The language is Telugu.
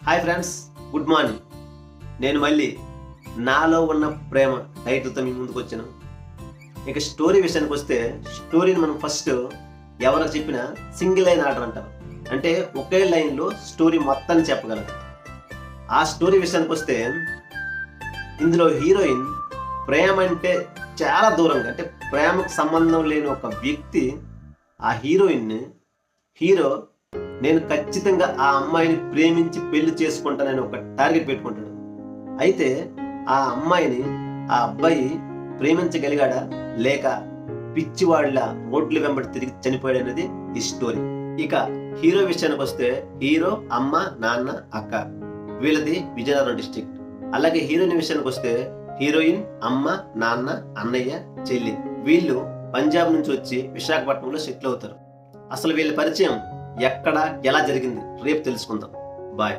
Hi friends, good morning. నేను మళ్ళీ నాలో ఉన్న ప్రేమ టైటిల్తో మీ ముందుకు వచ్చాను. ఇక స్టోరీ విషయానికి వస్తే, స్టోరీని మనం ఫస్ట్ ఎవరికి చెప్పినా సింగిల్ లైన్ ఆర్డర్ అంటారు. అంటే ఒకే లైన్లో స్టోరీ మొత్తాన్ని చెప్పగలరు. ఆ స్టోరీ విషయానికి వస్తే, ఇందులో హీరోయిన్ ప్రేమ అంటే చాలా దూరంగా, అంటే ప్రేమకు సంబంధం లేని ఒక వ్యక్తి ఆ హీరోయిన్ని, హీరో నేను ఖచ్చితంగా ఆ అమ్మాయిని ప్రేమించి పెళ్లి చేసుకుంటానని ఒక టార్గెట్ పెట్టుకుంటాడు. అయితే ఆ అమ్మాయిని ఆ అబ్బాయి ప్రేమించగలిగాడా, లేక పిచ్చివాళ్ళ రోడ్ల వెంబడి తిరిగి చనిపోయాడు అనేది ఈ స్టోరీ. ఇక హీరో విషయానికి వస్తే, హీరో అమ్మ, నాన్న, అక్క, వీళ్ళది విజయనగరం డిస్ట్రిక్ట్. అలాగే హీరోయిన్ విషయానికి వస్తే, హీరోయిన్ అమ్మ, నాన్న, అన్నయ్య, చెల్లి, వీళ్ళు పంజాబ్ నుంచి వచ్చి విశాఖపట్నంలో సెటిల్ అవుతారు. అసలు వీళ్ళ పరిచయం ఎక్కడ, ఎలా జరిగింది రేపు తెలుసుకుందాం. బాయ్.